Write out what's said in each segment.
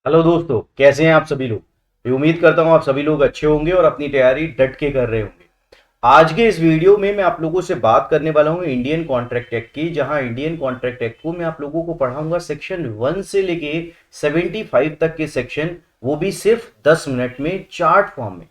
Hello दोस्तों, कैसे हैं आप सभी लोग। मैं उम्मीद करता हूं आप सभी लोग अच्छे होंगे और अपनी तैयारी डट के कर रहे होंगे। आज के इस वीडियो में मैं आप लोगों से बात करने वाला हूं इंडियन कॉन्ट्रैक्ट एक्ट की, जहां इंडियन कॉन्ट्रैक्ट एक्ट को मैं आप लोगों को पढ़ाऊंगा सेक्शन 1 से लेके 75 तक के सेक्शन, वो भी सिर्फ 10 मिनट में चार्ट फॉर्म में।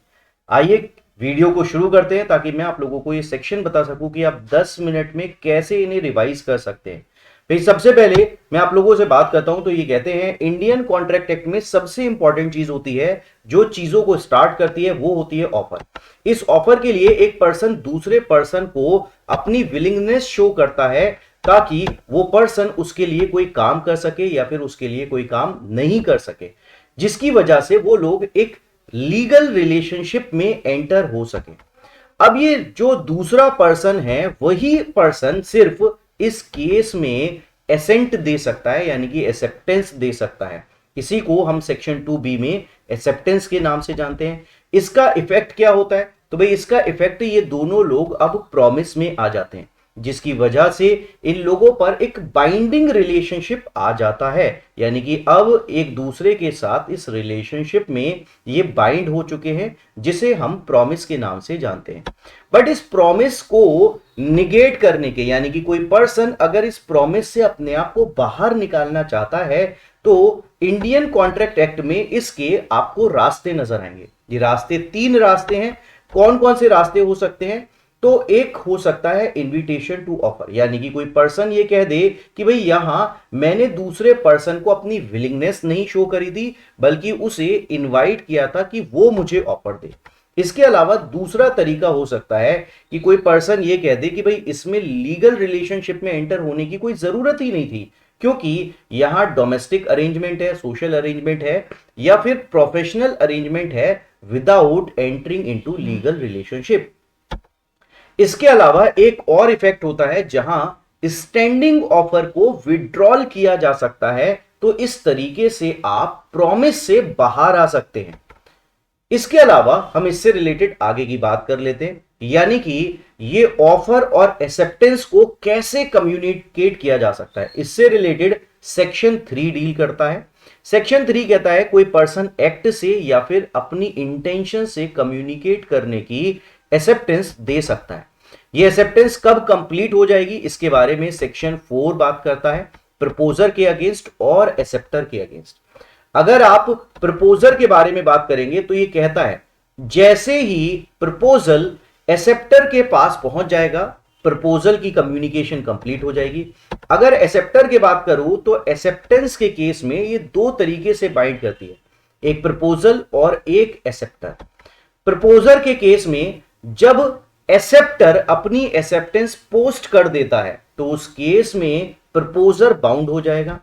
आइए वीडियो को शुरू करते हैं ताकि मैं आप लोगों को ये सेक्शन बता सकूं कि आप 10 मिनट में कैसे इन्हें रिवाइज कर सकते हैं। फिर सबसे पहले मैं आप लोगों से बात करता हूं तो ये कहते हैं इंडियन कॉन्ट्रैक्ट एक्ट में सबसे इंपॉर्टेंट चीज होती है, जो चीजों को स्टार्ट करती है वो होती है ऑफर। इस ऑफर के लिए एक पर्सन दूसरे पर्सन को अपनी विलिंगनेस शो करता है ताकि वो पर्सन उसके लिए कोई काम कर सके या फिर उसके लिए कोई काम नहीं कर सके, जिसकी वजह से वो लोग एक लीगल रिलेशनशिप में एंटर हो सके। अब ये जो दूसरा पर्सन है वही पर्सन सिर्फ इस केस में एसेंट दे सकता है, यानी कि एक्सेप्टेंस दे सकता है। इसी को हम सेक्शन 2B में एक्सेप्टेंस के नाम से जानते हैं। इसका इफेक्ट क्या होता है, तो भाई इसका इफेक्ट ये दोनों लोग अब प्रॉमिस में आ जाते हैं, जिसकी वजह से इन लोगों पर एक बाइंडिंग रिलेशनशिप आ जाता है, यानी कि अब एक दूसरे के साथ इस रिलेशनशिप में ये बाइंड हो चुके हैं, जिसे हम प्रॉमिस के नाम से जानते हैं। बट इस प्रॉमिस को निगेट करने के, यानी कि कोई पर्सन अगर इस प्रॉमिस से अपने आप को बाहर निकालना चाहता है तो इंडियन कॉन्ट्रैक्ट एक्ट में इसके आपको रास्ते नजर आएंगे। ये रास्ते 3 रास्ते हैं। कौन कौन से रास्ते हो सकते हैं, तो एक हो सकता है इनविटेशन टू ऑफर, यानी कि कोई पर्सन ये कह दे कि भाई यहां मैंने दूसरे पर्सन को अपनी विलिंगनेस नहीं शो करी थी, बल्कि उसे इनवाइट किया था कि वो मुझे ऑफर दे। इसके अलावा दूसरा तरीका हो सकता है कि कोई पर्सन ये कह दे कि भाई इसमें लीगल रिलेशनशिप में एंटर होने की कोई जरूरत ही नहीं थी, क्योंकि यहां डोमेस्टिक अरेंजमेंट है, सोशल अरेंजमेंट है, या फिर प्रोफेशनल अरेंजमेंट है without entering into legal relationship. इसके अलावा एक और इफेक्ट होता है जहां स्टैंडिंग ऑफर को विड्रॉल किया जा सकता है, तो इस तरीके से आप प्रॉमिस से बाहर आ सकते हैं। इसके अलावा हम इससे रिलेटेड आगे की बात कर लेते हैं, यानी कि ये ऑफर और एक्सेप्टेंस को कैसे कम्युनिकेट किया जा सकता है। इससे रिलेटेड सेक्शन 3 डील करता है। सेक्शन 3 कहता है कोई पर्सन एक्ट से या फिर अपनी इंटेंशन से कम्युनिकेट करने की एक्सेप्टेंस दे सकता है। ये एक्सेप्टेंस कब कंप्लीट हो जाएगी, इसके बारे में सेक्शन 4 बात करता है, प्रपोजर के अगेंस्ट और एक्सेप्टर के अगेंस्ट। अगर आप प्रपोजर के बारे में बात करेंगे तो ये कहता है जैसे ही प्रपोजल एक्सेप्टर के पास पहुंच जाएगा, प्रपोजल की कम्युनिकेशन कंप्लीट हो जाएगी। अगर एक्सेप्टर की बात करूं तो एक्सेप्टेंस के केस में ये 2 तरीके से बाइंड करती है, एक प्रपोजल और एक एक्सेप्टर। प्रपोजर के केस में जब एक्सेप्टर अपनी एक्सेप्टेंस पोस्ट कर देता है तो उस केस में प्रपोजर बाउंड हो जाएगा,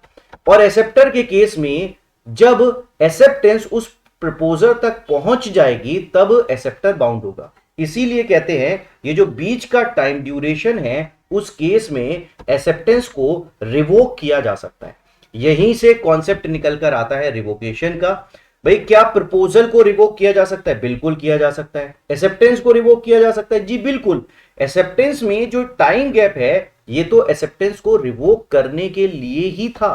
और एक्सेप्टर के केस में जब एक्सेप्टेंस उस प्रपोजर तक पहुंच जाएगी तब एक्सेप्टर बाउंड होगा। इसीलिए कहते हैं ये जो बीच का टाइम ड्यूरेशन है उस केस में एक्सेप्टेंस को रिवोक किया जा सकता है। यहीं से कॉन्सेप्ट निकलकर आता है रिवोकेशन का। भाई क्या प्रपोजल को रिवोक किया जा सकता है? बिल्कुल किया जा सकता है। एक्सेप्टेंस को रिवोक किया जा सकता है? जी बिल्कुल। एक्सेप्टेंस में जो टाइम गैप है ये तो एक्सेप्टेंस को रिवोक करने के लिए ही था।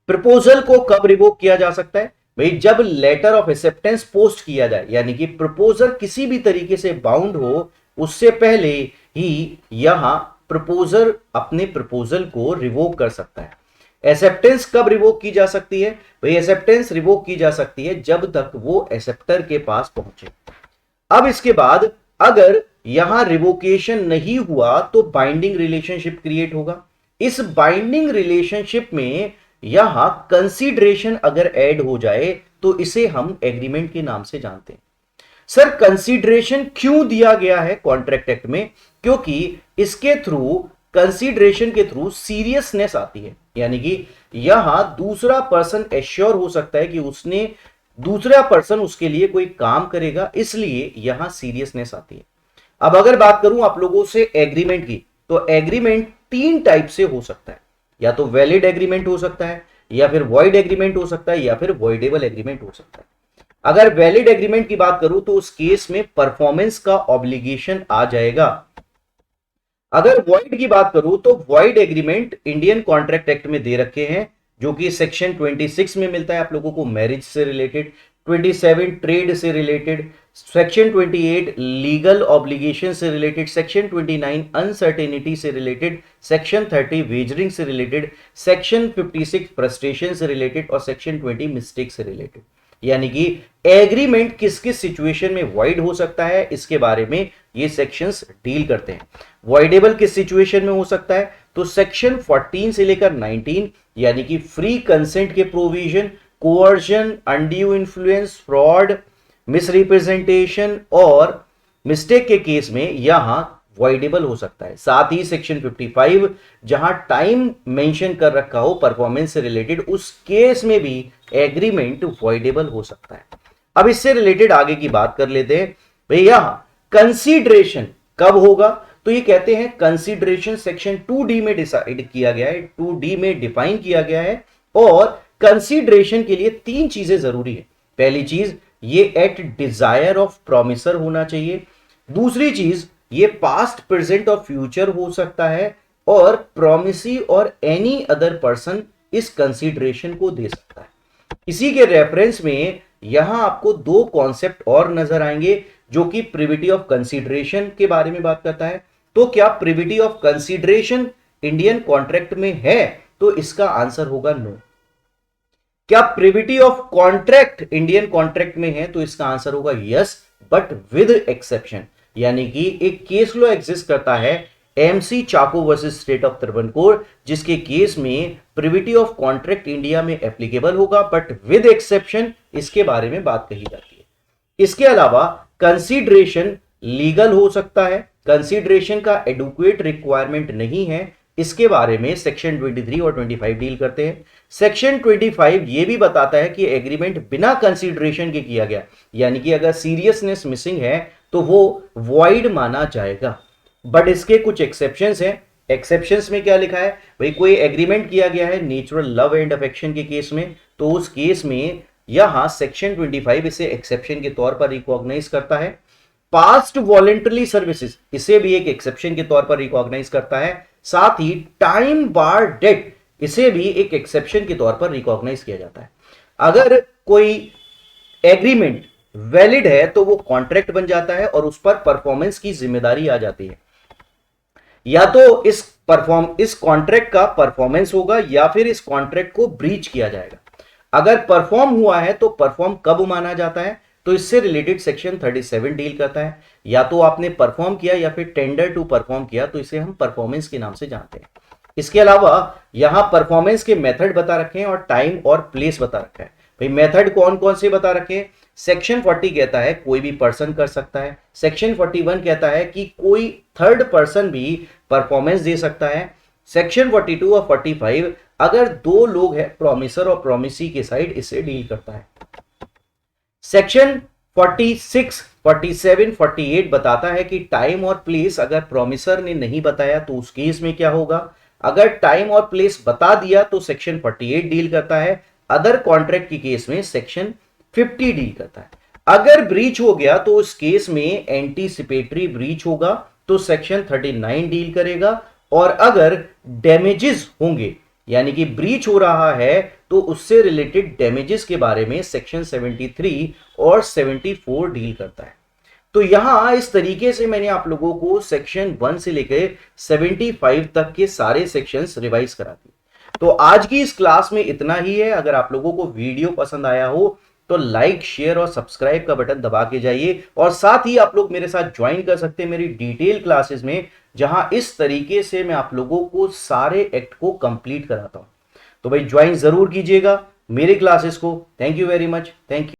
प्रपोजल को कब रिवोक किया जा सकता है? भाई जब लेटर ऑफ एक्सेप्टेंस पोस्ट किया जाए, यानी कि प्रपोजल किसी भी तरीके से बाउंड हो, उससे पहले ही यहां प्रपोजर अपने प्रपोजल को रिवोक कर सकता है। एक्सेप्टेंस कब रिवोक की जा सकती है? भाई एक्सेप्टेंस रिवोक की जा सकती है जब तक वो एक्सेप्टर के पास पहुंचे। अब इसके बाद अगर यहां रिवोकेशन नहीं हुआ तो बाइंडिंग रिलेशनशिप क्रिएट होगा। इस बाइंडिंग रिलेशनशिप में यहां कंसीडरेशन अगर ऐड हो जाए तो इसे हम एग्रीमेंट के नाम से जानते हैं। सर कंसीडरेशन क्यों दिया गया है कॉन्ट्रैक्ट एक्ट में? क्योंकि इसके थ्रू, कंसीडरेशन के थ्रू सीरियसनेस आती है, यानी कि यहां दूसरा पर्सन एश्योर हो सकता है कि उसने दूसरा पर्सन उसके लिए कोई काम करेगा, इसलिए यहां सीरियसनेस आती है। अब अगर बात करूं आप लोगों से एग्रीमेंट की, तो एग्रीमेंट 3 टाइप से हो सकता है। या तो वैलिड एग्रीमेंट हो सकता है, या फिर वॉइड एग्रीमेंट हो सकता है, या फिर वॉइडेबल एग्रीमेंट हो सकता है। अगर वैलिड एग्रीमेंट की बात करूं तो उस केस में परफॉर्मेंस का ऑब्लिगेशन आ जाएगा। अगर वॉइड की बात करूं तो void agreement Indian contract act में दे रखे हैं, जो कि सेक्शन 26 में मिलता है आप लोगों को मैरिज से रिलेटेड, 27 ट्रेड से रिलेटेड, सेक्शन 28 लीगल ऑब्लिगेशन से रिलेटेड, सेक्शन 29 अनसर्टेनिटी से रिलेटेड, सेक्शन 30 वेजरिंग से रिलेटेड, सेक्शन 56 फ्रस्ट्रेशन से रिलेटेड और सेक्शन 20 मिस्टेक से रिलेटेड। यानी कि एग्रीमेंट किस किस सिचुएशन में वॉइड हो सकता है इसके बारे में ये सेक्शंस डील करते हैं। वॉइडेबल किस सिचुएशन में हो सकता है, तो सेक्शन 14 से लेकर 19 यानी कि फ्री कंसेंट के provision, coercion, undue influence, fraud, misrepresentation और मिस्टेक के केस में यहां वॉइडेबल हो सकता है। साथ ही सेक्शन 55 जहां टाइम मेंशन कर रखा हो परफॉर्मेंस से रिलेटेड, उस केस में भी एग्रीमेंट वॉइडेबल हो सकता है। अब इससे रिलेटेड आगे की बात कर लेते हैं। भैया कंसीडरेशन कब होगा, तो ये कहते हैं कंसीडरेशन सेक्शन 2D में डिसाइड किया गया है, 2D में डिफाइन किया गया है। और कंसीडरेशन के लिए 3 चीजें जरूरी है। पहली चीज, ये एट डिजायर ऑफ प्रोमिसर होना चाहिए। दूसरी चीज, ये पास्ट, प्रेजेंट और फ्यूचर हो सकता है। और प्रोमिसी और एनी अदर पर्सन इस कंसीडरेशन को दे सकता है। इसी के रेफरेंस में यहां आपको 2 कॉन्सेप्ट और नजर आएंगे जो कि प्रिविटी ऑफ कंसीडरेशन के बारे में बात करता है। तो क्या privity of consideration Indian contract में है, तो इसका आंसर होगा नो। क्या privity of contract Indian contract में है, तो इसका आंसर होगा यस, बट विद एक्सेप्शन। यानी कि एक केस लॉ एग्जिस्ट करता है MC Chacko versus state of Travancore, जिसके केस में प्रिविटी ऑफ कॉन्ट्रैक्ट इंडिया में एप्लीकेबल होगा बट विद एक्सेप्शन, इसके बारे में बात कही जाती है। इसके अलावा कंसीडरेशन लीगल हो सकता है, कंसीडरेशन का एडुक्वेट रिक्वायरमेंट नहीं है, इसके बारे में सेक्शन 23 और 25 डील करते हैं। सेक्शन 25 ये भी बताता है कि एग्रीमेंट बिना कंसीडरेशन के किया गया, यानी कि अगर सीरियसनेस मिसिंग है तो वो वॉइड माना जाएगा। बट इसके कुछ एक्सेप्शंस हैं। एक्सेप्शंस में क्या लिखा है भाई, कोई एग्रीमेंट किया गया है नेचुरल लव एंड अफेक्शन के केस में, तो उस केस में यहां सेक्शन 25 इसे एक्सेप्शन के तौर पर रिकॉग्नाइज करता है। पास्ट वॉलेंटरी सर्विसेज, इसे भी एक एक्सेप्शन के तौर पर रिकॉग्नाइज करता है। साथ ही टाइम बार डेट, इसे भी एक एक्सेप्शन के तौर पर रिकॉग्नाइज किया जाता है। अगर कोई एग्रीमेंट वैलिड है तो वो कॉन्ट्रैक्ट बन जाता है और उस पर परफॉर्मेंस की जिम्मेदारी आ जाती है। या तो इस कॉन्ट्रैक्ट का परफॉर्मेंस होगा या फिर इस कॉन्ट्रैक्ट को ब्रीच किया जाएगा। अगर परफॉर्म हुआ है तो परफॉर्म कब माना जाता है, तो इससे रिलेटेड सेक्शन 37 डील करता है। या तो आपने परफॉर्म किया या फिर टेंडर टू परफॉर्म किया, तो इसे हम परफॉर्मेंस के नाम से जानते हैं। इसके अलावा यहां परफॉर्मेंस के मेथड बता रखे हैं और टाइम और प्लेस बता रखा है। भाई मेथड कौन कौन से बता रखे हैं, सेक्शन 40 कहता है कोई भी पर्सन कर सकता है। सेक्शन 41 कहता है कि कोई थर्ड पर्सन भी परफॉर्मेंस दे सकता है। सेक्शन 42 और 45 अगर 2 लोग हैं प्रोमिसर और प्रोमिसी के साइड, इसे डील करता है। सेक्शन 46, 47, 48 बताता है कि टाइम और प्लेस अगर प्रोमिसर ने नहीं बताया तो उस केस में क्या होगा। अगर टाइम और प्लेस बता दिया तो सेक्शन 48 डील करता है। अदर कॉन्ट्रैक्ट की केस में सेक्शन 50 डील करता है। अगर ब्रीच हो गया तो उस केस में एंटीसिपेटरी ब्रीच होगा तो सेक्शन 39 डील करेगा। और अगर डैमेजेस होंगे, यानी कि ब्रीच हो रहा है, तो उससे रिलेटेड डैमेजेस के बारे में सेक्शन 73 और 74 डील करता है। तो यहां इस तरीके से मैंने आप लोगों को सेक्शन 1 से लेकर 75 तक के सारे सेक्शंस रिवाइज करा दिए। तो आज की इस क्लास में इतना ही है। अगर आप लोगों को वीडियो पसंद आया हो तो लाइक, शेयर और सब्सक्राइब का बटन दबा के जाइए। और साथ ही आप लोग मेरे साथ ज्वाइन कर सकते हैं मेरी डिटेल क्लासेस में, जहां इस तरीके से मैं आप लोगों को सारे एक्ट को कंप्लीट कराता हूं। तो भाई ज्वाइन जरूर कीजिएगा मेरे क्लासेस को। Thank you very much. Thank you.